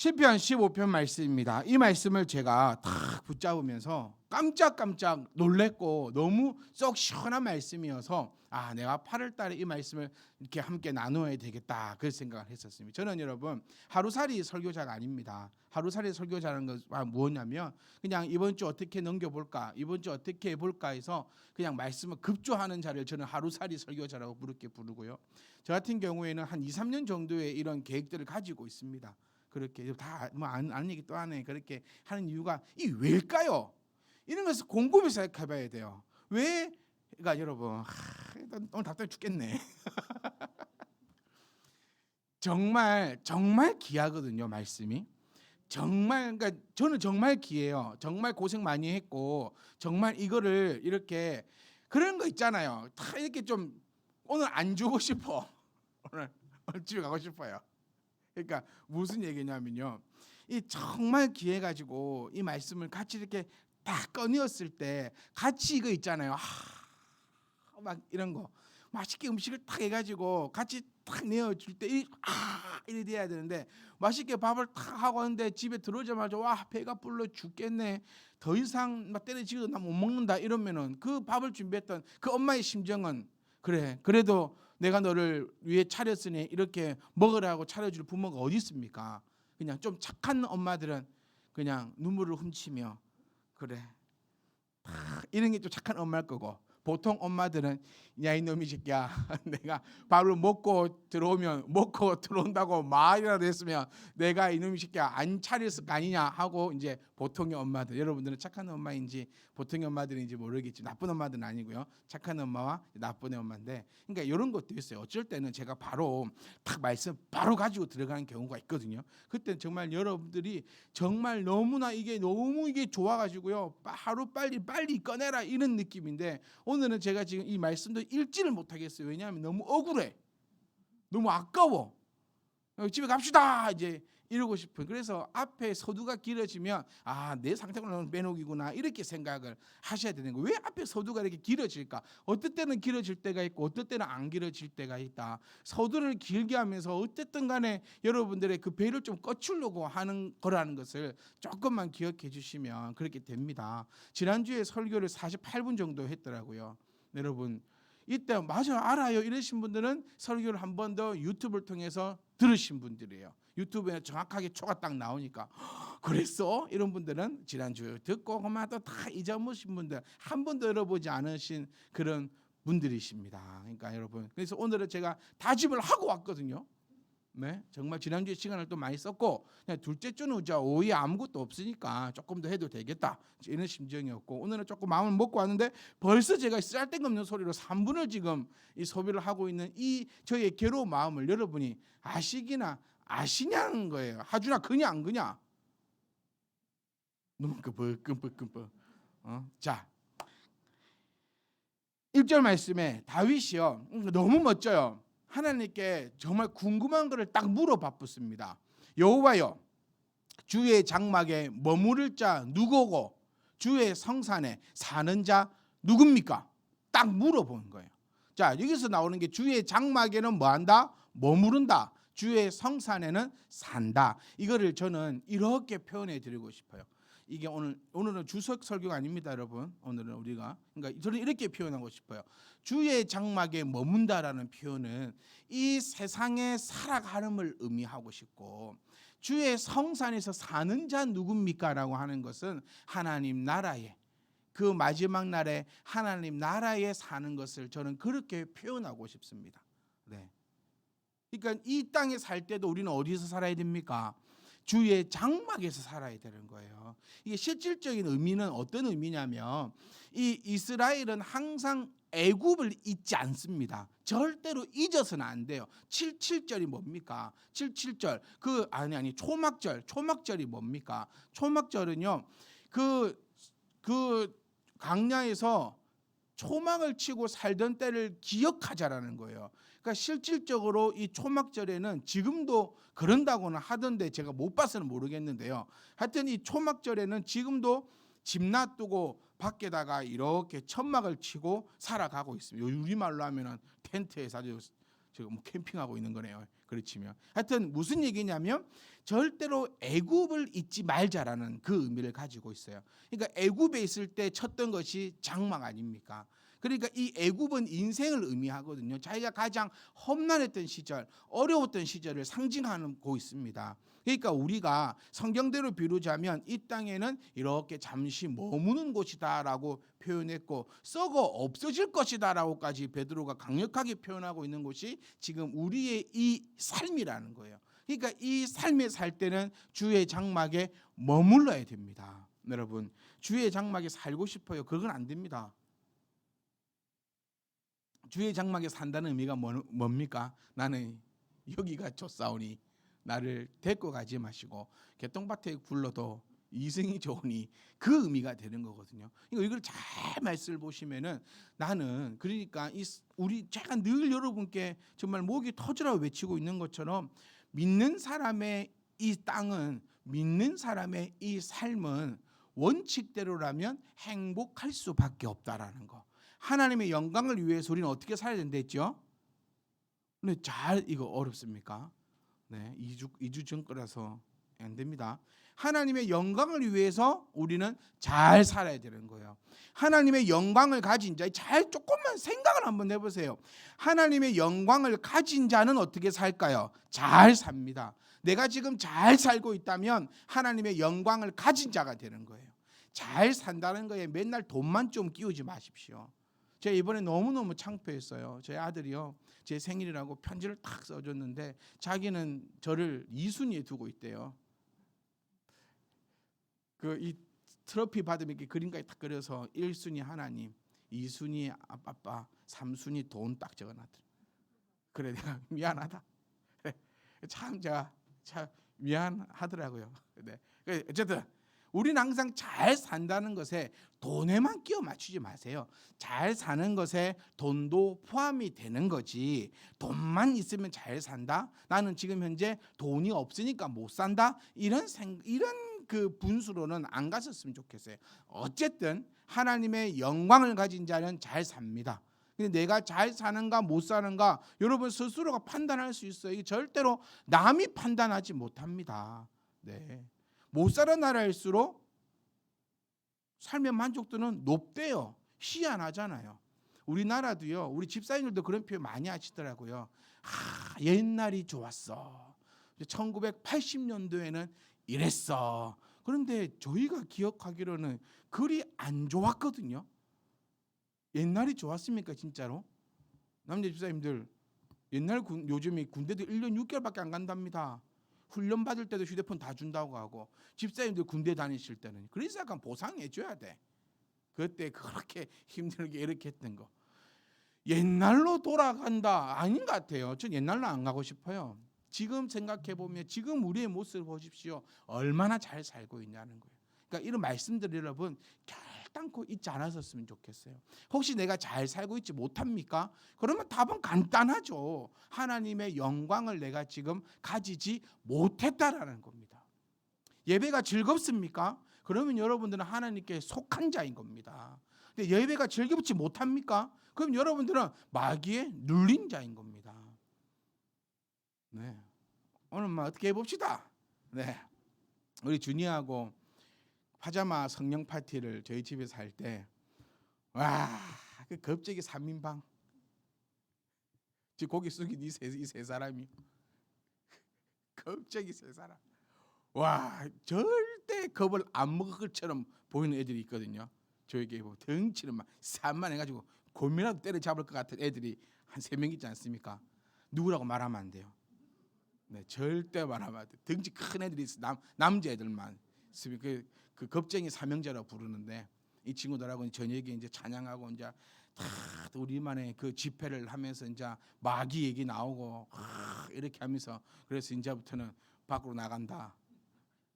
시편 15편 말씀입니다. 이 말씀을 제가 탁 붙잡으면서 깜짝깜짝 놀랬고 너무 쏙 시원한 말씀이어서 내가 8월 달에 이 말씀을 이렇게 함께 나누어야 되겠다 그 생각을 했었습니다. 저는 여러분 하루살이 설교자가 아닙니다. 하루살이 설교자라는 것은 무엇냐면 그냥 이번 주 어떻게 넘겨볼까, 이번 주 어떻게 해볼까 해서 그냥 말씀을 급조하는 자를 저는 하루살이 설교자라고 그렇게 부르고요. 저 같은 경우에는 한 2, 3년 정도의 이런 계획들을 가지고 있습니다. 그렇게 다 뭐 아는 얘기 또 하네. 그렇게 하는 이유가 이 왜일까요? 이런 것을 곰곰이 생각해봐야 돼요. 왜? 그러니까 여러분 오늘 답답해 죽겠네. 정말 귀하거든요 말씀이. 정말 그러니까 저는 정말 귀해요. 정말 고생 많이 했고 정말 이거를 이렇게 그런 거 있잖아요. 다 이렇게 좀 오늘 안 주고 싶어. 오늘 집에 가고 싶어요. 그러니까 무슨 얘기냐면요. 이 정말 기회 가지고 이 말씀을 같이 이렇게 딱 꺼내었을 때 같이 이거 있잖아요. 막 이런 거 맛있게 음식을 딱 해가지고 같이 딱 내어줄 때 이래 돼야 되는데 맛있게 밥을 딱 하고 하는데 집에 들어오자마자 와 배가 불러 죽겠네. 더 이상 막 때려지고도 나 못 먹는다 이러면은 그 밥을 준비했던 그 엄마의 심정은 그래 그래도 내가 너를 위해 차렸으니 이렇게 먹으라고 차려줄 부모가 어디 있습니까? 그냥 좀 착한 엄마들은 그냥 눈물을 훔치며 그래 이런 게 좀 착한 엄마일 거고 보통 엄마들은 야 이놈이 새끼야 내가 밥을 먹고 들어온다고 말이라도 했으면 내가 이놈이 새끼야 안 차렸을 거 아니냐 하고 이제 보통의 엄마들 여러분들은 착한 엄마인지 보통의 엄마들인지 모르겠지 나쁜 엄마들은 아니고요 착한 엄마와 나쁜 엄마인데 그러니까 이런 것도 있어요. 어쩔 때는 제가 바로 딱 말씀 바로 가지고 들어가는 경우가 있거든요. 그때 정말 여러분들이 정말 너무나 이게 좋아가지고요 하루 빨리 꺼내라 이런 느낌인데 오늘은 제가 지금 이 말씀도 읽지를 못하겠어요. 왜냐하면 너무 억울해. 너무 아까워. 집에 갑시다 이제 이러고 싶은. 그래서 앞에 서두가 길어지면 내 상태는 빼놓기구나 이렇게 생각을 하셔야 되는 거예요. 왜 앞에 서두가 이렇게 길어질까? 어떨 때는 길어질 때가 있고 어떨 때는 안 길어질 때가 있다. 서두를 길게 하면서 어쨌든 간에 여러분들의 그 배를 좀 꺼추려고 하는 거라는 것을 조금만 기억해 주시면 그렇게 됩니다. 지난주에 설교를 48분 정도 했더라고요. 여러분 이때 맞아 알아요 이러신 분들은 설교를 한 번 더 유튜브를 통해서 들으신 분들이에요. 유튜브에 정확하게 초가 딱 나오니까 그랬어? 이런 분들은 지난주 듣고 그만 다 잊어버리신 분들 한 번도 들어보지 않으신 그런 분들이십니다. 그러니까 여러분 그래서 오늘은 제가 다짐을 하고 왔거든요. 네, 정말 지난주에 시간을 또 많이 썼고 그냥 둘째 주는 오후에 아무것도 없으니까 조금 더 해도 되겠다 이런 심정이었고 오늘은 조금 마음을 먹고 왔는데 벌써 제가 쓸데없는 소리로 3분을 지금 이 소비를 하고 있는 이 저의 괴로운 마음을 여러분이 아시냐는 거예요. 하주나 그냐 안 그냐 너무 끔뻑 자 1절 말씀에 다윗이요 너무 멋져요. 하나님께 정말 궁금한 것을 딱 물어봤습니다. 여호와여 주의 장막에 머무를 자 누구고 주의 성산에 사는 자 누굽니까? 딱 물어보는 거예요. 자 여기서 나오는 게 주의 장막에는 뭐한다? 머무른다. 주의 성산에는 산다. 이거를 저는 이렇게 표현해 드리고 싶어요. 이게 오늘은 주석 설교가 아닙니다, 여러분. 오늘은 우리가 그러니까 저는 이렇게 표현하고 싶어요. 주의 장막에 머문다라는 표현은 이 세상에 살아가는을 의미하고 싶고 주의 성산에서 사는 자 누굽니까라고 하는 것은 하나님 나라에 그 마지막 날에 하나님 나라에 사는 것을 저는 그렇게 표현하고 싶습니다. 네. 그러니까 이 땅에 살 때도 우리는 어디서 살아야 됩니까? 주의 장막에서 살아야 되는 거예요. 이게 실질적인 의미는 어떤 의미냐면 이 이스라엘은 항상 애굽을 잊지 않습니다. 절대로 잊어서는 안 돼요. 77절이 뭡니까? 77절 초막절이 뭡니까? 초막절은요 그 광야에서 초막을 치고 살던 때를 기억하자라는 거예요. 그러니까 실질적으로 이 초막절에는 지금도 그런다고는 하던데 제가 못 봐서는 모르겠는데요. 하여튼 이 초막절에는 지금도 집 놔두고 밖에다가 이렇게 천막을 치고 살아가고 있습니다. 우리말로 하면은 텐트에서 아주 지금 뭐 캠핑하고 있는 거네요. 그렇지만 하여튼 무슨 얘기냐면 절대로 애굽을 잊지 말자라는 그 의미를 가지고 있어요. 그러니까 애굽에 있을 때 쳤던 것이 장막 아닙니까? 그러니까 이 애굽은 인생을 의미하거든요. 자기가 가장 험난했던 시절, 어려웠던 시절을 상징하고 있습니다. 그러니까 우리가 성경대로 비유자면 이 땅에는 이렇게 잠시 머무는 곳이다라고 표현했고 썩어 없어질 것이다라고까지 베드로가 강력하게 표현하고 있는 것이 지금 우리의 이 삶이라는 거예요. 그러니까 이 삶에 살 때는 주의 장막에 머물러야 됩니다. 여러분, 주의 장막에 살고 싶어요. 그건 안 됩니다. 주의 장막에 산다는 의미가 뭡니까? 나는 여기가 좋사오니 나를 데리고 가지 마시고 개똥밭에 굴러도 이승이 좋으니 그 의미가 되는 거거든요. 이걸 잘 말씀을 보시면은 나는 그러니까 우리 제가 늘 여러분께 정말 목이 터지라고 외치고 있는 것처럼 믿는 사람의 이 땅은 믿는 사람의 이 삶은 원칙대로라면 행복할 수밖에 없다라는 거. 하나님의 영광을 위해서 우리는 어떻게 살아야 된다 했죠? 근데 잘 이거 어렵습니까? 네, 2주 전 거라서 안 됩니다. 하나님의 영광을 위해서 우리는 잘 살아야 되는 거예요. 하나님의 영광을 가진 자, 잘 조금만 생각을 한번 해보세요. 하나님의 영광을 가진 자는 어떻게 살까요? 잘 삽니다. 내가 지금 잘 살고 있다면 하나님의 영광을 가진 자가 되는 거예요. 잘 산다는 거에 맨날 돈만 좀 끼우지 마십시오. 제가 이번에 너무너무 창피했어요. 제 아들이요, 제 생일이라고 편지를 탁 써줬는데 자기는 저를 2순위에 두고 있대요. 이 트로피 받으면 이렇게 그림까지 딱 그려서 1순위 하나님, 2순위 아빠, 3순위 돈 딱 적어놨더라. 그래 내가 미안하다. 참 제가 참 미안하더라고요. 네. 어쨌든 우리는 항상 잘 산다는 것에 돈에만 끼워 맞추지 마세요. 잘 사는 것에 돈도 포함이 되는 거지. 돈만 있으면 잘 산다. 나는 지금 현재 돈이 없으니까 못 산다. 이런 그 분수로는 안 갔었으면 좋겠어요. 어쨌든 하나님의 영광을 가진 자는 잘 삽니다. 근데 내가 잘 사는가 못 사는가 여러분 스스로가 판단할 수 있어요. 이게 절대로 남이 판단하지 못합니다. 네. 못 사는 나라일수록 삶의 만족도는 높대요. 희한하잖아요. 우리나라도요. 우리 집사님들도 그런 표현 많이 하시더라고요. 옛날이 좋았어. 1980년도에는 이랬어. 그런데 저희가 기억하기로는 그리 안 좋았거든요. 옛날이 좋았습니까 진짜로? 남자 집사님들 옛날 요즘에 군대도 1년 6개월밖에 안 간답니다. 훈련 받을 때도 휴대폰 다 준다고 하고 집사님들 군대 다니실 때는 그래서 약간 보상해 줘야 돼. 그때 그렇게 힘들게 이렇게 했던 거 옛날로 돌아간다 아닌 것 같아요. 전 옛날로 안 가고 싶어요. 지금 생각해 보면 지금 우리의 모습을 보십시오. 얼마나 잘 살고 있냐는 거예요. 그러니까 이런 말씀들 여러분 결단코 잊지 않았었으면 좋겠어요. 혹시 내가 잘 살고 있지 못합니까? 그러면 답은 간단하죠. 하나님의 영광을 내가 지금 가지지 못했다라는 겁니다. 예배가 즐겁습니까? 그러면 여러분들은 하나님께 속한 자인 겁니다. 근데 예배가 즐겁지 못합니까? 그럼 여러분들은 마귀에 눌린 자인 겁니다. 네. 오늘 어떻게 해봅시다. 네. 우리 준이하고 파자마 성령 파티를 저희 집에서 할 때 그 갑자기 3인방 지금 고기 숙인 이 세 사람이 갑자기 세 사람 절대 겁을 안 먹을 것처럼 보이는 애들이 있거든요. 저에게 덩치는 막 산만해가지고 곰이라도 때려잡을 것 같은 애들이 한 3명 있지 않습니까? 누구라고 말하면 안 돼요. 네, 절대 말하면 안 돼요. 덩치 큰 애들이 있어. 남자애들만 그 겁쟁이 삼형제라고 부르는데 이 친구들하고 저녁에 이제 찬양하고 이제 다 우리만의 그 집회를 하면서 이제 마귀 얘기 나오고 이렇게 하면서 그래서 이제부터는 밖으로 나간다.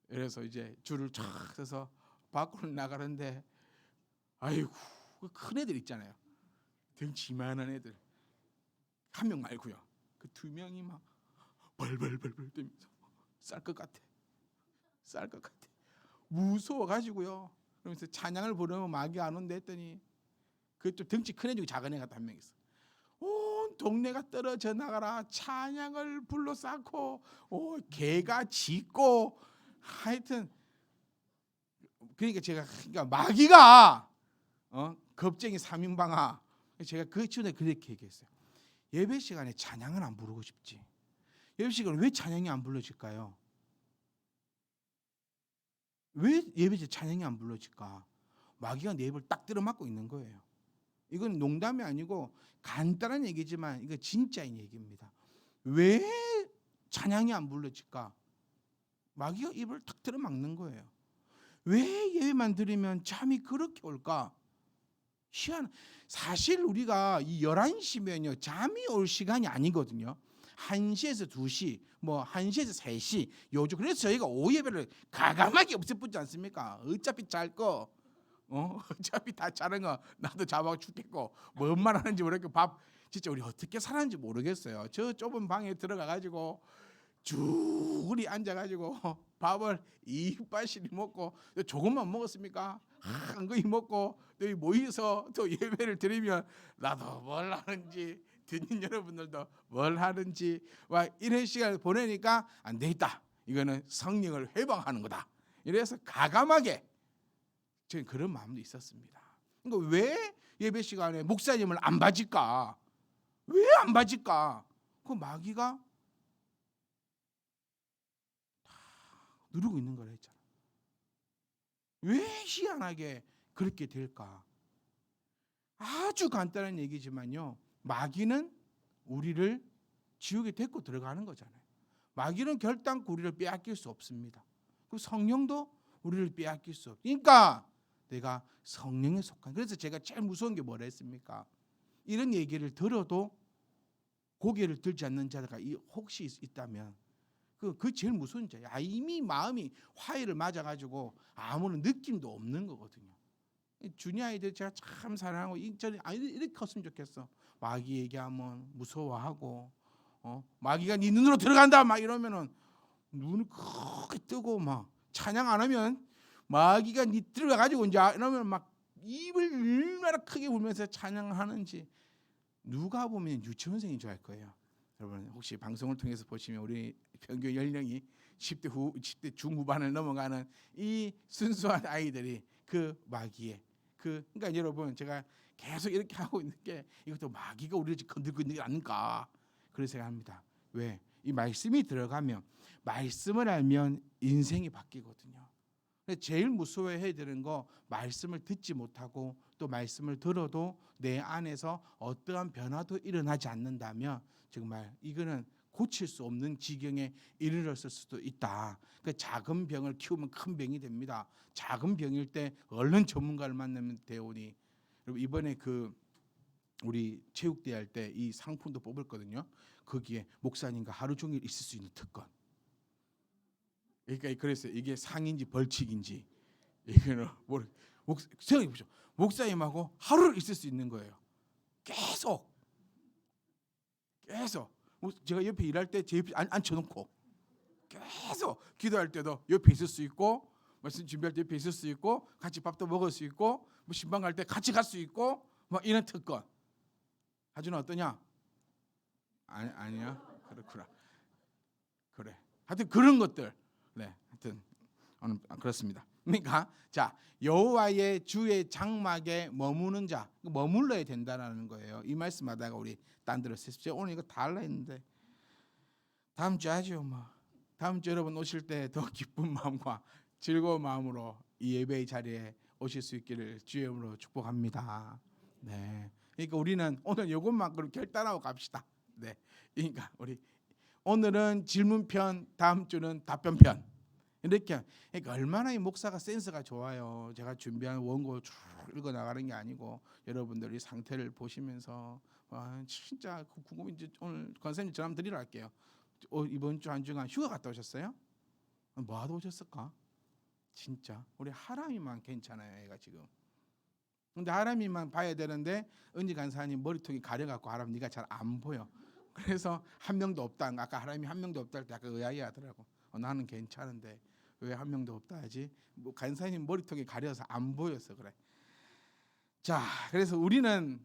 그래서 이제 줄을 쫙 서서 밖으로 나가는데 아이고 그 큰 애들 있잖아요. 덩치 이만한 애들 한 명 말고요. 그 2명이 막 벌벌벌벌 뛰면서 쌀 것 같아. 무서워가지고요. 그러면서 찬양을 부르면 마귀 안 온다 했더니 그 좀 덩치 큰 애 중에 작은 애가 한 명 있어. 온 동네가 떨어져 나가라 찬양을 불러 쌓고 개가 짖고 하여튼 그러니까 마귀가 겁쟁이 삼인방아. 제가 그 전에 그렇게 얘기했어요. 예배 시간에 찬양은 안 부르고 싶지. 예배 시간에 왜 찬양이 안 불러질까요? 왜 예배 때 찬양이 안 불러질까? 마귀가 내 입을 딱 들어막고 있는 거예요. 이건 농담이 아니고 간단한 얘기지만 이거 진짜인 얘기입니다. 왜 찬양이 안 불러질까? 마귀가 입을 탁 들어막는 거예요. 왜 예배만 드리면 잠이 그렇게 올까? 사실 우리가 이 11시면요 잠이 올 시간이 아니거든요. 1시에서 2시, 뭐 1시에서 3시 요즘. 그래서 저희가 오후 예배를 가감하게 없애붙지 않습니까? 어차피 잘 거, 어차피 다 자는 거 나도 자고 죽겠고 뭔 말 하는지 모르겠고 밥 진짜 우리 어떻게 살았는지 모르겠어요. 저 좁은 방에 들어가 가지고 쭉 우리 앉아가지고 밥을 이빨실이 먹고 조금만 먹었습니까? 한 거이 먹고 또 모여서 또 예배를 드리면 나도 뭘 하는지 듣는 여러분들도 뭘 하는지 와 이런 시간을 보내니까 안 되겠다. 이거는 성령을 회방하는 거다. 이래서 가감하게 저는 그런 마음도 있었습니다. 그러니까 왜 예배 시간에 목사님을 안 봐질까? 왜 안 봐질까? 그 마귀가 누르고 있는 걸 했잖아. 왜 희한하게 그렇게 될까? 아주 간단한 얘기지만요. 마귀는 우리를 지옥에 데리고 들어가는 거잖아요. 마귀는 결단코 우리를 빼앗길 수 없습니다. 그 성령도 우리를 빼앗길 수 없어요. 그러니까 내가 성령에 속한. 그래서 제가 제일 무서운 게 뭐라 했습니까? 이런 얘기를 들어도 고개를 들지 않는 자가 혹시 있다면 그 제일 무서운 자예요. 이미 마음이 화해를 맞아가지고 아무런 느낌도 없는 거거든요. 주니 아이들 제가 참 사랑하고 저는 아이들 이렇게 컸으면 좋겠어. 마귀 얘기하면 무서워하고 마귀가 네 눈으로 들어간다 막 이러면은 눈을 크게 뜨고 막 찬양 안 하면 마귀가 네 들어가가지고 이제 이러면 막 입을 얼마나 크게 불면서 찬양하는지 누가 보면 유치원생인 줄 알 거예요. 여러분 혹시 방송을 통해서 보시면 우리 평균 연령이 10대 중후반을 넘어가는 이 순수한 아이들이 그 마귀의 그러니까 여러분 제가 계속 이렇게 하고 있는 게 이것도 마귀가 우리를 건들고 있는 게 아닌가 그런 생각합니다. 왜? 이 말씀이 들어가면 말씀을 알면 인생이 바뀌거든요. 제일 무서워해야 되는 거 말씀을 듣지 못하고 또 말씀을 들어도 내 안에서 어떠한 변화도 일어나지 않는다면 정말 이거는 고칠 수 없는 지경에 이르렀을 수도 있다. 그 작은 병을 키우면 큰 병이 됩니다. 작은 병일 때 얼른 전문가를 만나면 되오니. 여러분 이번에 우리 체육대회 할 때 이 상품도 뽑을 거든요. 거기에 목사님과 하루 종일 있을 수 있는 특권. 그러니까 그랬어요. 이게 상인지 벌칙인지 이거는 생각해 보죠. 목사님하고 하루를 있을 수 있는 거예요. 계속 제가 옆에 일할 때 제 옆에 앉혀놓고 계속 기도할 때도 옆에 있을 수 있고 말씀 준비할 때 옆에 있을 수 있고 같이 밥도 먹을 수 있고 뭐 신방 갈 때 같이 갈 수 있고 막 이런 특권. 하준아 어떠냐? 아니야? 그렇구나. 그래. 하여튼 그런 것들. 네, 하여튼 오늘 그렇습니다. 그러니까 자 여호와의 주의 장막에 머무는 자 머물러야 된다라는 거예요. 이 말씀하다가 우리 딴 데로 쓰십시오. 오늘 이거 다 할라 했는데 다음 주 하죠. 뭐 다음 주 여러분 오실 때 더 기쁜 마음과 즐거운 마음으로 이 예배의 자리에 오실 수 있기를 주의 이름으로 축복합니다. 네, 그러니까 우리는 오늘 이것만 결단하고 갑시다. 네, 그러니까 우리 오늘은 질문편, 다음 주는 답변편. 이렇게 그러니까 얼마나 이 목사가 센스가 좋아요. 제가 준비한 원고 쭉 읽어 나가는 게 아니고 여러분들이 상태를 보시면서 진짜 궁금한지 오늘 권사님 전화 드리러 갈게요. 이번 주 한 주간 휴가 갔다 오셨어요? 뭐 하러 오셨을까? 진짜 우리 하람이만 괜찮아요. 얘가 지금. 근데 하람이만 봐야 되는데 은지 간사님 머리통이 가려갖고 하람 네가 잘 안 보여. 그래서 한 명도 없다. 아까 하람이 한 명도 없다 할 때 약간 의아해하더라고. 나는 괜찮은데 왜 한 명도 없다 하지? 뭐 간사님 머리통이 가려서 안 보여서 그래. 자, 그래서 우리는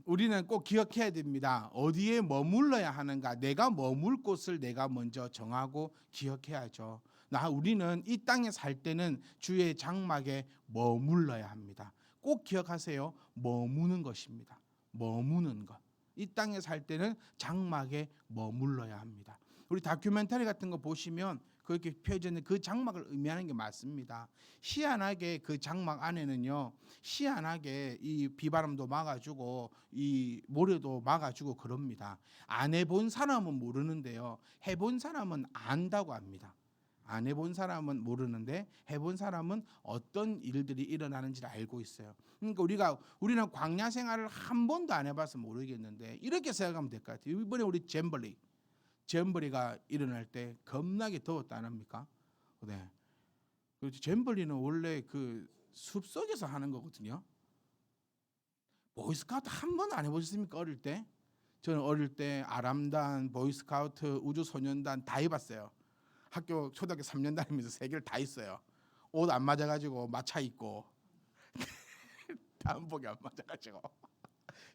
꼭 기억해야 됩니다. 어디에 머물러야 하는가? 내가 머물 곳을 내가 먼저 정하고 기억해야죠. 우리는 이 땅에 살 때는 주의 장막에 머물러야 합니다. 꼭 기억하세요. 머무는 것입니다. 머무는 것. 이 땅에 살 때는 장막에 머물러야 합니다. 우리 다큐멘터리 같은 거 보시면 그렇게 펴져 있는 그 장막을 의미하는 게 맞습니다. 희한하게 그 장막 안에는요, 희한하게 이 비바람도 막아주고 이 모래도 막아주고 그럽니다. 안 해본 사람은 모르는데요, 해본 사람은 안다고 합니다. 안 해본 사람은 모르는데 해본 사람은 어떤 일들이 일어나는지를 알고 있어요. 그러니까 우리는 광야 생활을 한 번도 안 해봐서 모르겠는데 이렇게 생각하면 될 것 같아요. 이번에 우리 잼버리가 일어날 때 겁나게 더웠다 안 합니까? 네. 그렇죠. 잼버리는 원래 그 숲속에서 하는 거거든요. 보이스카우트 한 번도 안 해보셨습니까? 어릴 때? 저는 어릴 때 아람단, 보이스카우트, 우주소년단 다 해봤어요. 학교 초등학교 3년 다니면서 3개를 다 했어요. 옷 안 맞아가지고 마차 입고 다음복이 안 맞아가지고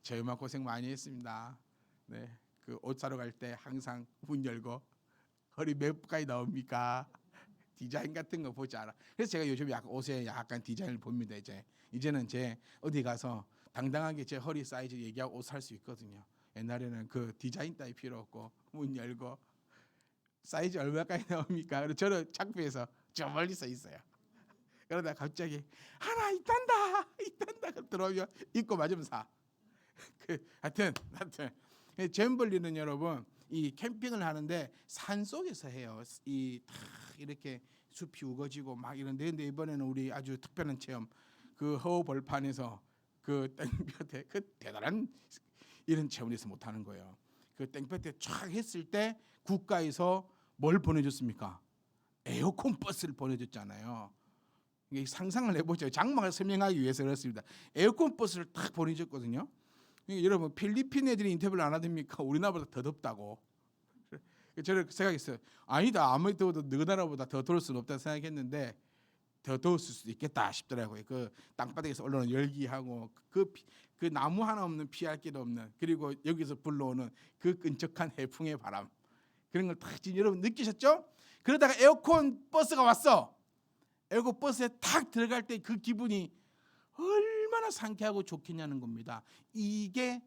저희만 고생 많이 했습니다. 네, 그 옷 사러 갈 때 항상 문 열고 허리 몇 가지 나옵니까? 디자인 같은 거 보지 않아. 그래서 제가 요즘 옷에 약간 디자인을 봅니다. 이제는 제 어디 가서 당당하게 제 허리 사이즈 얘기하고 옷 살 수 있거든요. 옛날에는 그 디자인 따위 필요 없고 문 열고 사이즈 얼마까지 나옵니까? 그리고 저는 창피해서 저 멀리 서 있어요. 그러다 갑자기 하나 있단다 들어오면 입고 맞으면 사. 하여튼 잼벌리는 여러분 이 캠핑을 하는데 산 속에서 해요. 이 탁 이렇게 숲이 우거지고 막 이런데 근데 이번에는 우리 아주 특별한 체험 그 허벌판에서 그 땡볕에 그 대단한 이런 체험에서 못 하는 거예요. 그 땡볕에 쫙 했을 때 국가에서 뭘 보내줬습니까? 에어컨 버스를 보내줬잖아요. 이게 상상을 해보죠. 장막을 설명하기 위해서 그렇습니다. 에어컨 버스를 딱 보내줬거든요. 여러분 필리핀 애들이 인터뷰를 안 하십니까? 우리나라보다 더 덥다고. 저는 생각했어요. 아니다. 아무리 더워도 너희 나라보다 더 더울 수는 없다 생각했는데 더 더웠을 수도 있겠다 싶더라고요. 그 땅바닥에서 올라오는 열기하고 그 나무 하나 없는 피할 길도 없는 그리고 여기서 불러오는 그 끈적한 해풍의 바람 그런 걸 딱 여러분 느끼셨죠? 그러다가 에어컨 버스가 왔어. 에어컨 버스에 탁 들어갈 때 그 기분이 얼마나 상쾌하고 좋겠냐는 겁니다. 이게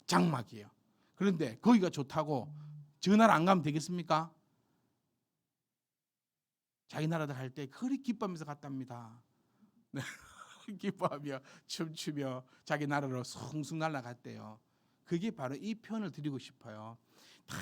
장막이에요. 그런데 거기가 좋다고 저 나라 안 가면 되겠습니까? 자기 나라도 갈 때 그리 기뻐하면서 갔답니다. 네. 기뻐하며 춤추며 자기 나라로 숭숭 날아갔대요. 그게 바로 이 표현을 드리고 싶어요. 다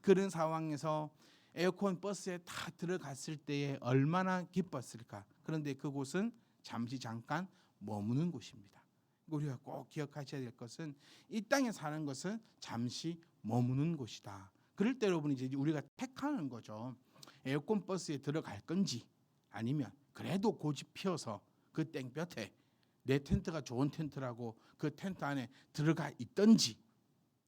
그런 상황에서 에어컨 버스에 다 들어갔을 때에 얼마나 기뻤을까. 그런데 그곳은 잠깐 머무는 곳입니다. 우리가 꼭 기억하셔야 될 것은 이 땅에 사는 것은 잠시 머무는 곳이다. 그럴 때 여러분 이제 우리가 택하는 거죠. 에어컨 버스에 들어갈 건지 아니면 그래도 고집 피워서 그 땡볕에 내 텐트가 좋은 텐트라고 그 텐트 안에 들어가 있던지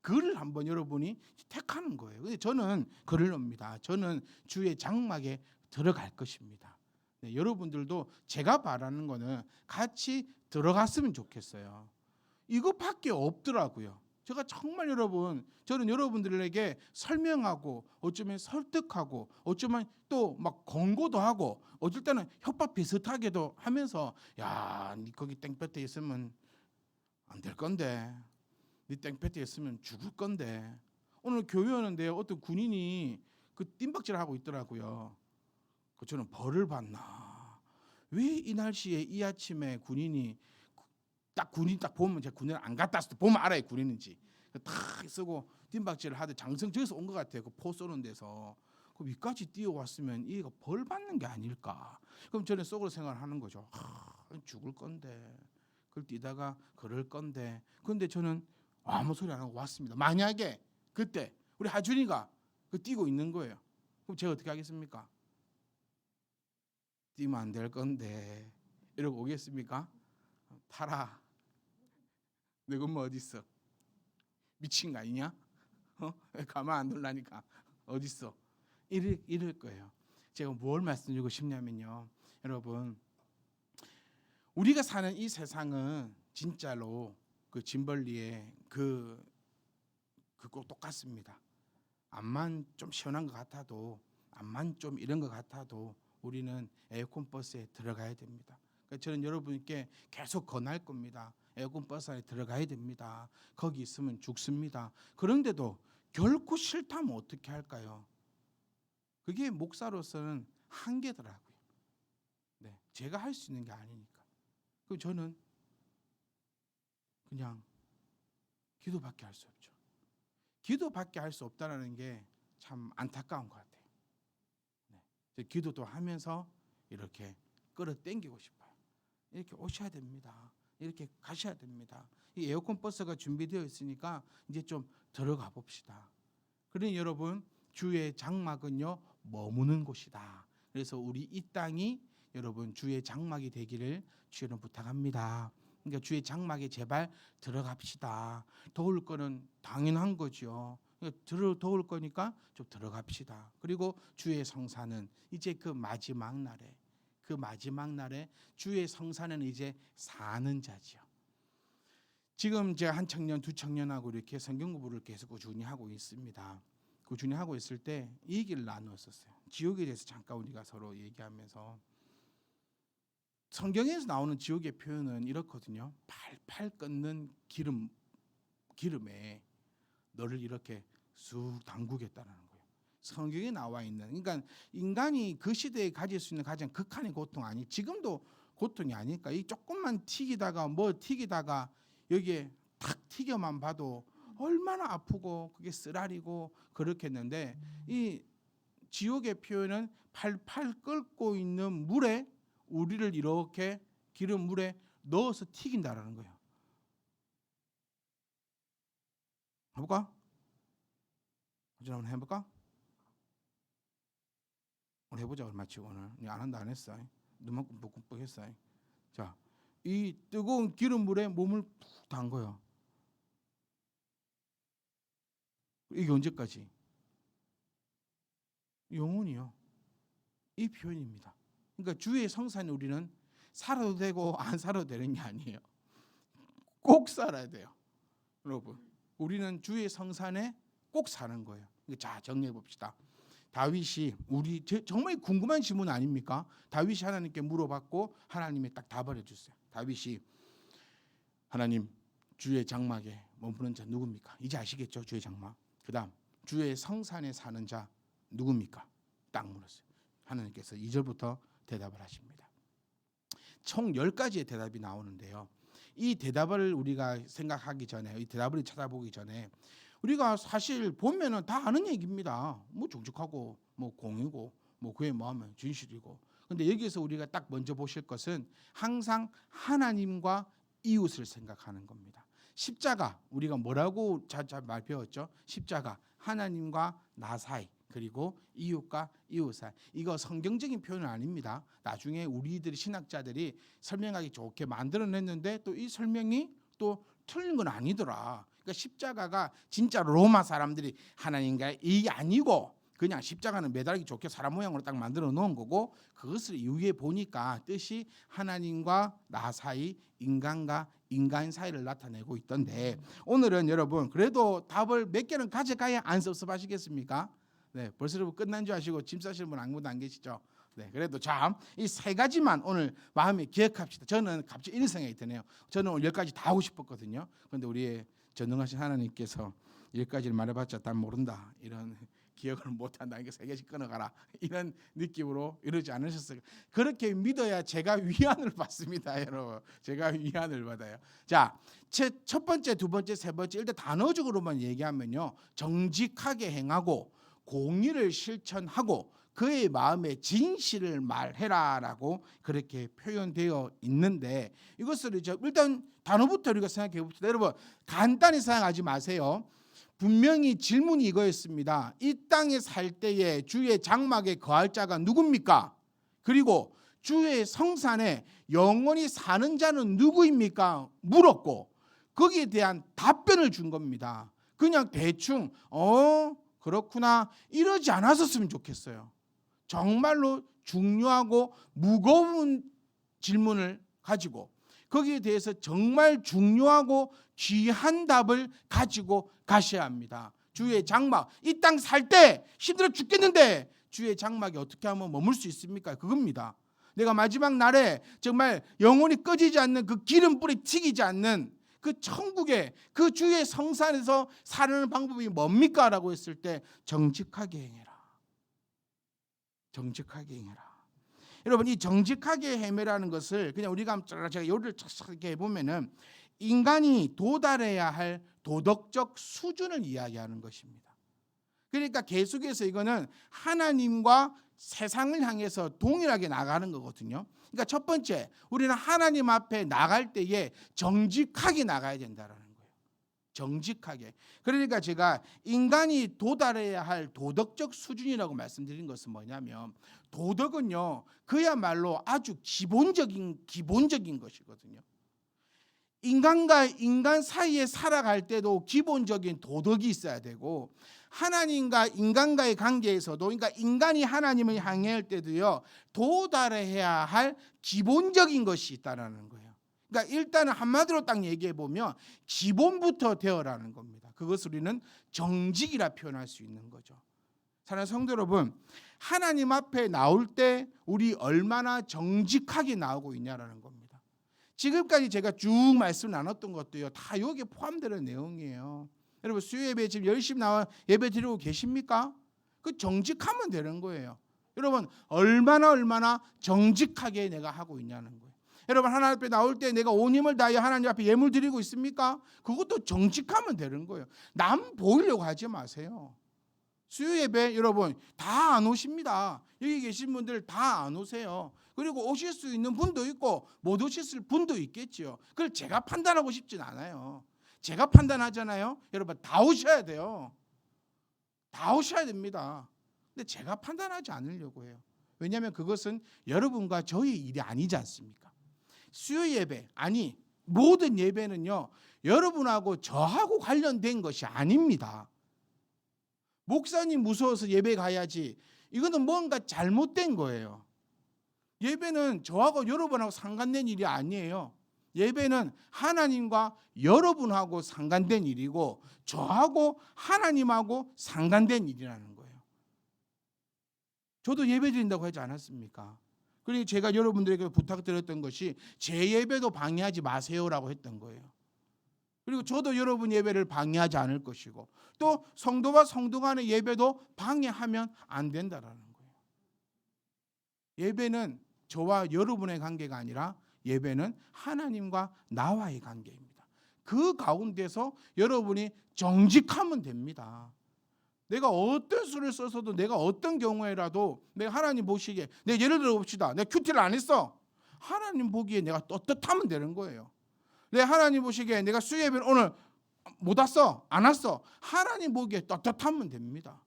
그를 한번 여러분이 택하는 거예요. 근데 저는 그를 놉니다. 저는 주의 장막에 들어갈 것입니다. 네, 여러분들도 제가 바라는 거는 같이 들어갔으면 좋겠어요. 이것밖에 없더라고요. 제가 정말 저는 여러분들에게 설명하고 어쩌면 설득하고 어쩌면 또 막 권고도 하고 어쩔 때는 협박 비슷하게도 하면서 야, 니 거기 땡볕에 있으면 안 될 건데 니 땡볕에 있으면 죽을 건데 오늘 교회 오는데 어떤 군인이 그 뜀박질을 하고 있더라고요. 저는 벌을 받나? 왜 이 날씨에 이 아침에 군인이 군인 딱 보면 제가 군인을 안 갔다 왔을 때 보면 알아요 군인인지 탁 쓰고 뜀박질을 하듯 장성 저기서 온 것 같아요. 그 포 쏘는 데서 그 위까지 뛰어왔으면 이가 벌 받는 게 아닐까? 그럼 저는 속으로 생각하는 거죠. 죽을 건데 그걸 뛰다가 그럴 건데 근데 저는 아무 소리 안 하고 왔습니다. 만약에 그때 우리 하준이가 뛰고 있는 거예요. 그럼 제가 어떻게 하겠습니까? 뛰면 안 될 건데 이러고 오겠습니까? 타라. 너가 뭐 어디 있어? 미친 거 아니냐? 가만 안 둘라니까 어디 있어? 이럴 거예요. 제가 뭘 말씀드리고 싶냐면요, 여러분 우리가 사는 이 세상은 진짜로 그 짐벌리의 그거 똑같습니다. 암만 좀 시원한 것 같아도, 암만 좀 이런 것 같아도 우리는 에어컨 버스에 들어가야 됩니다. 그러니까 저는 여러분께 계속 권할 겁니다. 에어컨 버스 안에 들어가야 됩니다. 거기 있으면 죽습니다. 그런데도 결코 싫다면 어떻게 할까요? 그게 목사로서는 한계더라고요. 네, 제가 할 수 있는 게 아니니까. 그럼 저는 그냥 기도밖에 할 수 없죠. 기도밖에 할 수 없다는 게 참 안타까운 것 같아요. 네, 기도도 하면서 이렇게 끌어당기고 싶어요. 이렇게 오셔야 됩니다. 이렇게 가셔야 됩니다. 이 에어컨 버스가 준비되어 있으니까 이제 좀 들어가 봅시다. 그러니 여러분, 주의 장막은요 머무는 곳이다. 그래서 우리 이 땅이 여러분 주의 장막이 되기를 주여는 부탁합니다. 그러니까 주의 장막에 제발 들어갑시다. 더울 거는 당연한 거죠. 더울 거니까 좀 들어갑시다. 그리고 주의 성산은 이제 그 마지막 날에 주의 성산은 이제 사는 자지요. 지금 제가 한 청년, 두 청년하고 이렇게 성경 공부를 계속 꾸준히 하고 있습니다. 꾸준히 하고 있을 때 이 얘기를 나누었었어요. 지옥에 대해서 잠깐 우리가 서로 얘기하면서, 성경에서 나오는 지옥의 표현은 이렇거든요. 팔팔 끓는 기름에 너를 이렇게 쑥 담그겠다는 거예요. 성경에 나와 있는, 그러니까 인간이 그 시대에 가질 수 있는 가장 극한의 고통 아니, 지금도 고통이 아닐까. 이 조금만 튀기다가 여기에 탁 튀겨만 봐도 얼마나 아프고 그게 쓰라리고 그렇겠는데, 이 지옥의 표현은 팔팔 끓고 있는 물에 우리를 이렇게 기름 물에 넣어서 튀긴다라는 거예요. 해볼까? 한번 해볼까? 오늘 해보자. 얼마 치고 오늘 안 한다 안 했어. 눈만 끔뻑끔뻑 했어. 자, 이 뜨거운 기름 물에 몸을 푹 담궈요. 이게 언제까지? 영원히요. 이 표현입니다. 그러니까 주의 성산에 우리는 살아도 되고 안 살아도 되는 게 아니에요. 꼭 살아야 돼요. 여러분, 우리는 주의 성산에 꼭 사는 거예요. 자, 정리해 봅시다. 다윗이 정말 궁금한 질문 아닙니까? 다윗이 하나님께 물어봤고 하나님이 딱 답을 해줬어요. 다윗이, 하나님, 주의 장막에 머무는 자 누굽니까? 이제 아시겠죠? 주의 장막. 그다음, 주의 성산에 사는 자 누굽니까? 딱 물었어요. 하나님께서 2절부터 대답을 하십니다. 총 10가지의 대답이 나오는데요. 이 대답을 우리가 생각하기 전에, 이 대답을 찾아보기 전에 우리가 사실 보면은 다 아는 얘기입니다. 뭐 정직하고 뭐 공이고 뭐 그의 마음은 진실이고. 근데 여기서 우리가 딱 먼저 보실 것은 항상 하나님과 이웃을 생각하는 겁니다. 십자가, 우리가 뭐라고 말 배웠죠? 십자가, 하나님과 나 사이, 그리고 이웃과 이웃 사이. 이거 성경적인 표현은 아닙니다. 나중에 우리들이 신학자들이 설명하기 좋게 만들어냈는데 또 이 설명이 또 틀린 건 아니더라. 그러니까 십자가가 진짜 로마 사람들이 하나님과 이게 아니고 그냥 십자가는 매달기 좋게 사람 모양으로 딱 만들어 놓은 거고, 그것을 이후에 보니까 뜻이 하나님과 나 사이, 인간과 인간 사이를 나타내고 있던데, 오늘은 여러분 그래도 답을 몇 개는 가져가야 안 섭섭하시겠습니까? 네, 벌써 끝난 줄 아시고 짐 싸시는 분 아무도 안 계시죠? 네, 그래도 참 이 세 가지만 오늘 마음에 기억합시다. 저는 갑자기 이런 생각이 드네요. 저는 오늘 10가지 다 하고 싶었거든요. 그런데 우리의 전능하신 하나님께서 10가지를 말해봤자 다 모른다, 이런 기억을 못한다, 이게 3개씩 끊어가라, 이런 느낌으로 이러지 않으셨어요. 그렇게 믿어야 제가 위안을 받습니다, 여러분. 제가 위안을 받아요. 자, 첫 번째, 두 번째, 세 번째, 일단 단어적으로만 얘기하면요, 정직하게 행하고 공의를 실천하고 그의 마음의 진실을 말해라라고 그렇게 표현되어 있는데, 이것을 이제 일단 단어부터 우리가 생각해 봅시다. 여러분, 간단히 생각하지 마세요. 분명히 질문이 이거였습니다. 이 땅에 살 때에 주의 장막에 거할 자가 누굽니까? 그리고 주의 성산에 영원히 사는 자는 누구입니까? 물었고, 거기에 대한 답변을 준 겁니다. 그냥 대충 그렇구나 이러지 않았었으면 좋겠어요. 정말로 중요하고 무거운 질문을 가지고, 거기에 대해서 정말 중요하고 귀한 답을 가지고 가셔야 합니다. 주의 장막, 이 땅 살 때 힘들어 죽겠는데 주의 장막에 어떻게 하면 머물 수 있습니까? 그겁니다. 내가 마지막 날에 정말 영혼이 꺼지지 않는 그 기름불이 튀기지 않는 그 천국에 그 주의 성산에서 사는 방법이 뭡니까? 라고 했을 때 정직하게 행해라. 정직하게 행해라. 여러분, 이 정직하게 행해라는 것을 그냥 우리가 제가 요리를 착착하게 해보면은 인간이 도달해야 할 도덕적 수준을 이야기하는 것입니다. 그러니까 계속해서 이거는 하나님과 세상을 향해서 동일하게 나가는 거거든요. 그러니까 첫 번째, 우리는 하나님 앞에 나갈 때에 정직하게 나가야 된다는 거예요. 정직하게. 그러니까 제가 인간이 도달해야 할 도덕적 수준이라고 말씀드린 것은 뭐냐면, 도덕은요 그야말로 아주 기본적인 것이거든요. 인간과 인간 사이에 살아갈 때도 기본적인 도덕이 있어야 되고, 하나님과 인간과의 관계에서도, 그러니까 인간이 하나님을 향할 때도요 도달해야 할 기본적인 것이 있다라는 거예요. 그러니까 일단은 한마디로 딱 얘기해 보면 기본부터 되어라는 겁니다. 그것을 우리는 정직이라 표현할 수 있는 거죠. 사랑하는 성도 여러분, 하나님 앞에 나올 때 우리 얼마나 정직하게 나오고 있냐라는 겁니다. 지금까지 제가 쭉 말씀 나눴던 것도요 다 여기에 포함되는 내용이에요. 여러분, 수요 예배 지금 열심히 나와 예배 드리고 계십니까? 그 정직하면 되는 거예요. 여러분, 얼마나 정직하게 내가 하고 있냐는 거예요. 여러분, 하나님 앞에 나올 때 내가 온 힘을 다해 하나님 앞에 예물 드리고 있습니까? 그것도 정직하면 되는 거예요. 남 보이려고 하지 마세요. 수요 예배 여러분 다 안 오십니다. 여기 계신 분들 다 안 오세요. 그리고 오실 수 있는 분도 있고 못 오실 분도 있겠죠. 그걸 제가 판단하고 싶진 않아요. 제가 판단하잖아요. 여러분, 다 오셔야 돼요. 다 오셔야 됩니다. 근데 제가 판단하지 않으려고 해요. 왜냐하면 그것은 여러분과 저의 일이 아니지 않습니까? 수요 예배, 아니 모든 예배는요 여러분하고 저하고 관련된 것이 아닙니다. 목사님 무서워서 예배 가야지, 이거는 뭔가 잘못된 거예요. 예배는 저하고 여러분하고 상관된 일이 아니에요. 예배는 하나님과 여러분하고 상관된 일이고 저하고 하나님하고 상관된 일이라는 거예요. 저도 예배 드린다고 하지 않았습니까? 그리고 제가 여러분들에게 부탁드렸던 것이 제 예배도 방해하지 마세요라고 했던 거예요. 그리고 저도 여러분 예배를 방해하지 않을 것이고, 또 성도와 성도 간의 예배도 방해하면 안 된다라는 거예요. 예배는 저와 여러분의 관계가 아니라 예배는 하나님과 나와의 관계입니다. 그 가운데서 여러분이 정직하면 됩니다. 내가 어떤 수를 써서도, 내가 어떤 경우에라도 내가 하나님 보시기에, 내가 예를 들어 봅시다. 내가 큐티를 안 했어. 하나님 보기에 내가 떳떳하면 되는 거예요. 내가 하나님 보시기에 내가 수요예배를 오늘 못 왔어, 안 왔어. 하나님 보기에 떳떳하면 됩니다.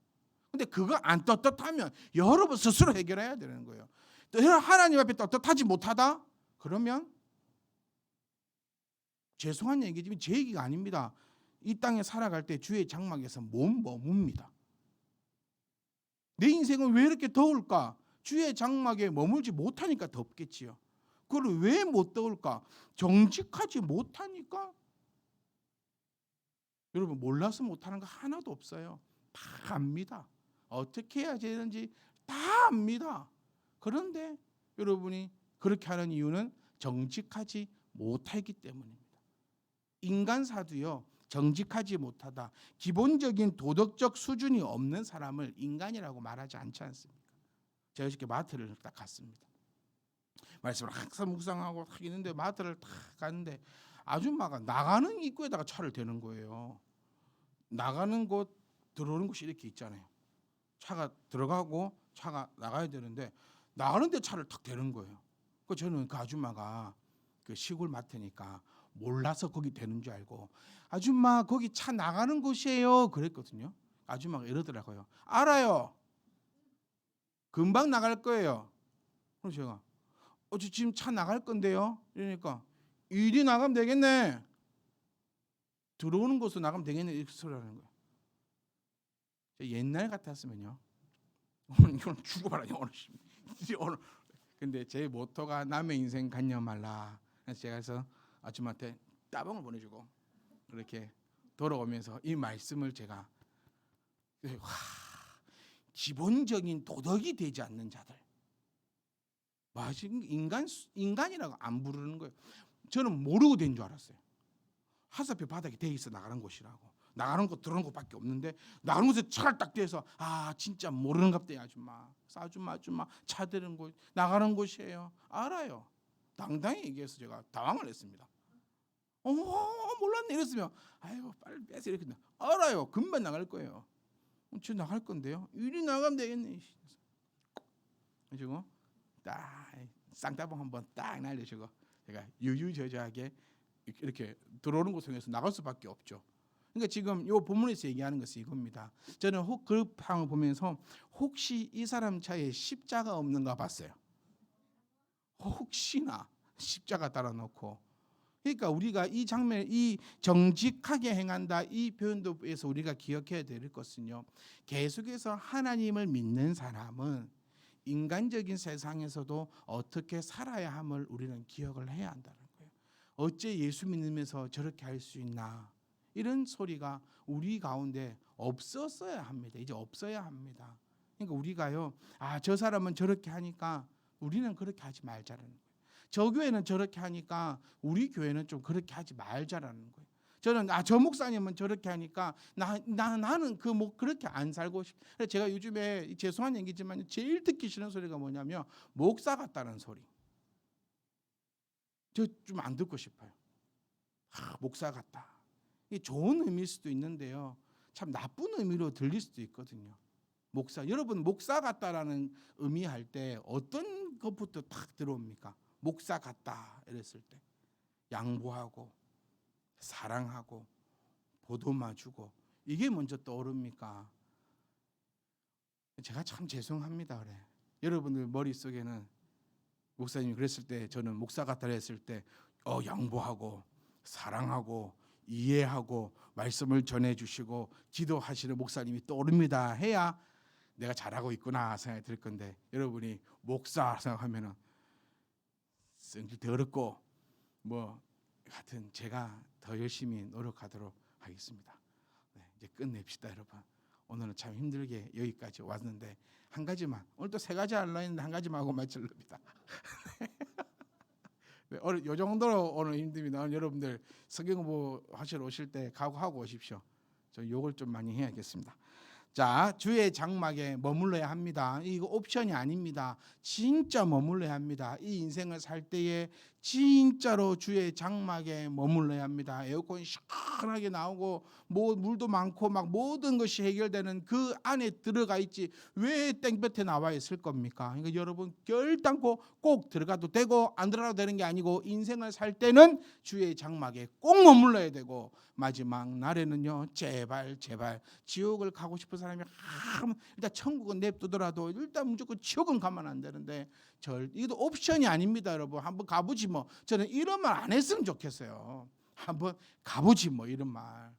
근데 그거 안 떳떳하면 여러분 스스로 해결해야 되는 거예요. 하나님 앞에 떳떳하지 못하다? 그러면 죄송한 얘기지만 제 얘기가 아닙니다. 이 땅에 살아갈 때 주의 장막에서 못 머뭅니다. 내 인생은 왜 이렇게 더울까? 주의 장막에 머물지 못하니까 덥겠지요. 그걸 왜 못 더울까? 정직하지 못하니까. 여러분, 몰라서 못하는 거 하나도 없어요. 다 압니다. 어떻게 해야 되는지 다 압니다. 그런데 여러분이 그렇게 하는 이유는 정직하지 못하기 때문입니다. 인간사도요 정직하지 못하다, 기본적인 도덕적 수준이 없는 사람을 인간이라고 말하지 않지 않습니까? 제가 이렇게 마트를 딱 갔습니다. 말씀을 항상 묵상하고 딱 있는데 마트를 딱 갔는데 아줌마가 나가는 입구에다가 차를 대는 거예요. 나가는 곳 들어오는 곳이 이렇게 있잖아요. 차가 들어가고 차가 나가야 되는데 나가는데 차를 탁 대는 거예요. 그 저는 그 아줌마가 그 시골 마트니까 몰라서 거기 되는 줄 알고, 아줌마 거기 차 나가는 곳이에요 그랬거든요. 아줌마가 이러더라고요. 알아요. 금방 나갈 거예요. 그래서 제가 저 지금 차 나갈 건데요. 이러니까 이리 나가면 되겠네. 들어오는 곳으로 나가면 되겠네. 이렇게 소리하는 거예요. 옛날 같았으면요. 오늘 죽어봐라 오늘. 근데 제 모토가 남의 인생 관여 말라. 그래서 제가 해서 아줌마한테 따봉을 보내주고 그렇게 돌아오면서 이 말씀을 제가 기본적인 도덕이 되지 않는 자들, 인간이라고 안 부르는 거예요. 저는 모르고 된 줄 알았어요. 하사표 바닥에 돼 있어 나가는 곳이라고. 나가는 곳 들어오는 곳밖에 없는데 나가는 곳에 차를 딱 대서 진짜 모르는 갑대 아줌마. 아줌마 차 대는 곳 나가는 곳이에요. 알아요. 당당히 얘기해서 제가 당황을 했습니다. 몰랐네 이랬으면 아이고 빨리 빼서 이렇게 알아요. 금방 나갈 거예요. 저 나갈 건데요. 이리 나가면 되겠네. 그리고 딱 쌍따봉 한번 딱 날려주고 제가 유유저저하게 이렇게 들어오는 곳 통해서 나갈 수밖에 없죠. 그러니까 지금 이 본문에서 얘기하는 것이 이겁니다. 저는 그 상을 보면서 혹시 이 사람 차에 십자가 없는가 봤어요. 혹시나 십자가 달아놓고. 그러니까 우리가 이 장면, 이 정직하게 행한다 이 표현도에서 우리가 기억해야 될 것은요. 계속해서 하나님을 믿는 사람은 인간적인 세상에서도 어떻게 살아야 함을 우리는 기억을 해야 한다는 거예요. 어째 예수 믿으면서 저렇게 할 수 있나? 이런 소리가 우리 가운데 없었어야 합니다. 이제 없어야 합니다. 그러니까 우리가요, 저 사람은 저렇게 하니까 우리는 그렇게 하지 말자는 거예요. 저 교회는 저렇게 하니까 우리 교회는 좀 그렇게 하지 말자라는 거예요. 저는 저 목사님은 저렇게 하니까 나는 그렇게 안 살고 싶. 제가 요즘에 죄송한 얘기지만 제일 듣기 싫은 소리가 뭐냐면 목사 같다는 소리. 저 좀 안 듣고 싶어요. 목사 같다. 이게 좋은 의미일 수도 있는데요. 참 나쁜 의미로 들릴 수도 있거든요. 여러분 목사 같다라는 의미할 때 어떤 것부터 딱 들어옵니까? 목사 같다 이랬을 때 양보하고 사랑하고 보듬어주고 이게 먼저 떠오릅니까? 제가 참 죄송합니다. 그래. 여러분들 머릿속에는 목사님이 그랬을 때 저는 목사 같다 했을 때 양보하고 사랑하고 이해하고 말씀을 전해주시고 기도하시는 목사님이 떠오릅니다 해야 내가 잘하고 있구나 생각이 들 건데 여러분이 목사 생각하면은 성질 더럽고 하여튼 제가 더 열심히 노력하도록 하겠습니다. 네, 이제 끝냅시다 여러분. 오늘은 참 힘들게 여기까지 왔는데 한 가지만 오늘 또 세 가지 하려 했는데 한 가지만 하고 마치렵니다. 네, 이 정도로 오늘 힘듭니다. 오늘 여러분들 성경 공부 하시러 오실 때 각오하고 오십시오. 저 욕을 좀 많이 해야겠습니다. 자, 주의 장막에 머물러야 합니다. 이거 옵션이 아닙니다. 진짜 머물러야 합니다. 이 인생을 살 때에 진짜로 주의 장막에 머물러야 합니다. 에어컨이 시원하게 나오고 물도 많고 막 모든 것이 해결되는 그 안에 들어가 있지 왜 땡볕에 나와 있을 겁니까? 그러니까 여러분 결단코 꼭 들어가도 되고 안 들어가도 되는 게 아니고 인생을 살 때는 주의 장막에 꼭 머물러야 되고 마지막 날에는요 제발 지옥을 가고 싶은 사람이 일단 천국은 냅두더라도 일단 무조건 지옥은 가면 안 되는데 이것도 옵션이 아닙니다. 여러분 한번 가보지 뭐. 저는 이런 말 안 했으면 좋겠어요. 한번 가보지 뭐 이런 말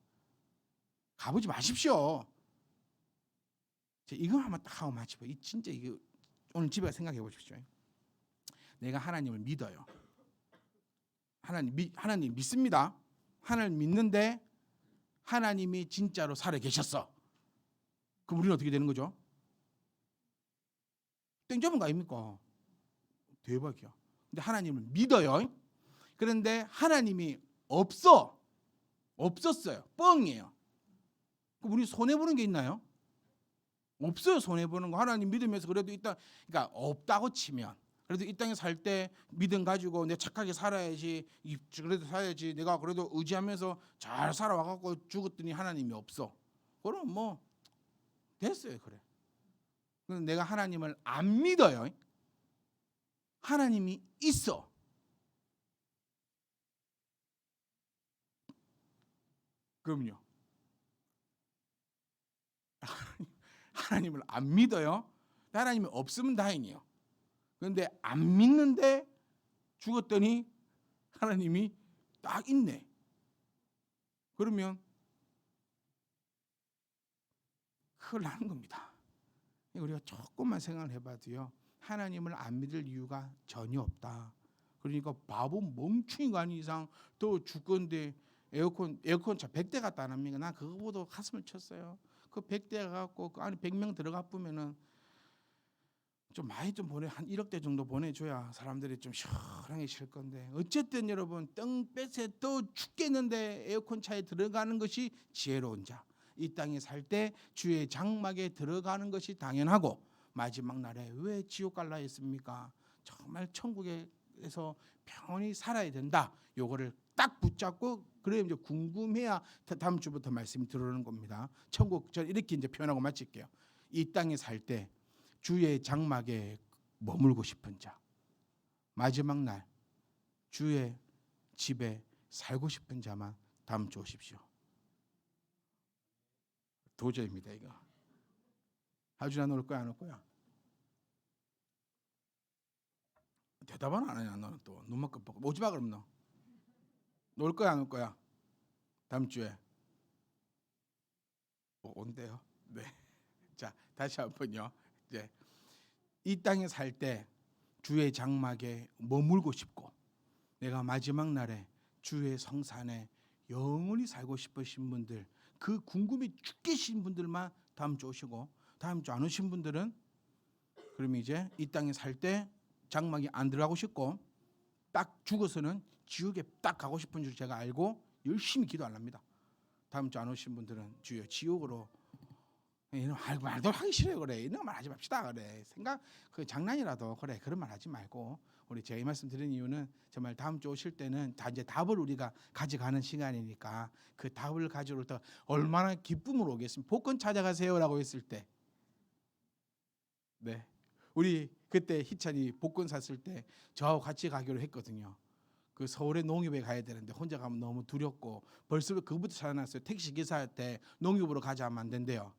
가보지 마십시오. 이거 한번 딱 하고 마치고 진짜 이거 오늘 집에 생각해 보십시오. 내가 하나님을 믿어요. 하나님 믿습니다. 하나님 믿는데 하나님이 진짜로 살아 계셨어. 그럼 우리는 어떻게 되는 거죠? 땡잡은 거 아닙니까? 대박이야. 근데 하나님을 믿어요. 그런데 하나님이 없었어요. 뻥이에요. 그럼 우리 손해보는 게 있나요? 없어요. 손해보는 거. 하나님 믿으면서 그래도 그러니까 없다고 치면 그래도 이 땅에 살 때 믿음 가지고 내가 착하게 살아야지 그래도 살아야지 내가 그래도 의지하면서 잘 살아와갖고 죽었더니 하나님이 없어. 그럼 뭐 됐어요. 그래. 그런데 내가 하나님을 안 믿어요. 하나님이 있어. 그럼요. 하나님을 안 믿어요. 하나님이 없으면 다행이에요. 그런데 안 믿는데 죽었더니 하나님이 딱 있네. 그러면 큰일 나는 겁니다. 우리가 조금만 생각을 해봐도요. 하나님을 안 믿을 이유가 전혀 없다. 그러니까 바보 멍충이가 아닌 이상 더 죽건데 에어컨 차 100대 갖다 안 합니까? 나 그거 보고 가슴을 쳤어요. 그 100대 갖고 그 안에 100명 들어가 보면은 좀 많이 좀 보내, 한 1억 대 정도 보내줘야 사람들이 좀 시원하게 쉴 건데, 어쨌든 여러분 땡볕에 또 죽겠는데 에어컨 차에 들어가는 것이 지혜로운 자, 이 땅에 살 때 주의 장막에 들어가는 것이 당연하고, 마지막 날에 왜 지옥 갈라 했습니까? 정말 천국에서 평온히 살아야 된다. 요거를 딱 붙잡고, 그래 이제 궁금해야 다음 주부터 말씀이 들어오는 겁니다. 천국, 저 이렇게 이제 표현하고 마칠게요. 이 땅에 살 때 주의 장막에 머물고 싶은 자, 마지막 날 주의 집에 살고 싶은 자만 다음 주 오십시오. 도저입니다 이거. 하준아, 너 올 거야 안 올 거야? 대답은 안 하냐 너는. 또 눈만 깜빡. 오지 마 그럼. 너 올 거야 안 올 거야? 다음 주에 온대요. 네. 자, 다시 한번요. 이제 이 땅에 살 때 주의 장막에 머물고 싶고, 내가 마지막 날에 주의 성산에 영원히 살고 싶으신 분들, 그 궁금이 죽겠신 분들만 다음 주 오시고, 다음 주 안 오신 분들은 그럼 이제 이 땅에 살 때 장막에 안 들어가고 싶고 딱 죽어서는 지옥에 딱 가고 싶은 줄 제가 알고 열심히 기도 안 합니다. 다음 주 안 오신 분들은 주여 지옥으로, 이런 말도 하기 싫어요. 그래 이런 말 하지 맙시다. 그래 생각 그 장난이라도 그래 그런 말 하지 말고, 우리 제가 이 말씀 드린 이유는 정말 다음 주 오실 때는 다 이제 답을 우리가 가져가는 시간이니까, 그 답을 가지고 올 때 얼마나 기쁨으로 오겠습니까? 복권 찾아가세요라고 했을 때, 네, 우리 그때 희찬이 복권 샀을 때 저하고 같이 가기로 했거든요. 그 서울의 농협에 가야 되는데 혼자 가면 너무 두렵고, 벌써 그부터 찾아놨어요. 택시 기사한테 농협으로 가자 하면 안 된대요.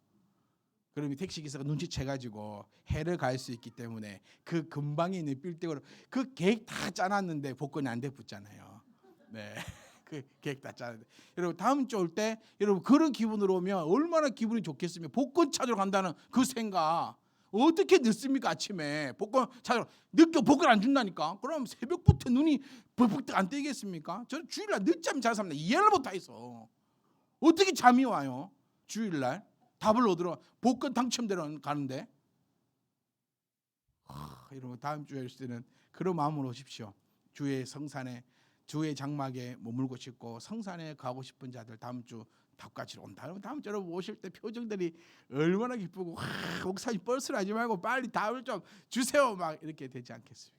그러면 택시 기사가 눈치채가지고 해를 갈 수 있기 때문에 그 근방에 있는 빌딩으로, 그 계획 다 짜놨는데 복권이 안 돼 붙잖아요. 네, 그 계획 다 짜는데, 여러분 다음 주 올 때 여러분 그런 기분으로 오면 얼마나 기분이 좋겠습니까? 복권 찾으러 간다는 그 생각 어떻게 늦습니까? 아침에 복권 찾으러 늦게 복권 안 준다니까. 그럼 새벽부터 눈이 벌떡 안 뜨겠습니까? 저는 주일날 늦잠 잘 삽니다. 이해를 못하겠어. 어떻게 잠이 와요? 주일날 답을 얻으러 복권 당첨되러 가는데. 여러분 다음 주에 오실 때는 그런 마음으로 오십시오. 주의 성산에, 주의 장막에 머물고 싶고 성산에 가고 싶은 자들 다음 주 답같이 온다. 다음 주 여러분 오실 때 표정들이 얼마나 기쁘고, 목사님 뻘쭘하지 말고 빨리 답을 좀 주세요 막 이렇게 되지 않겠습니까?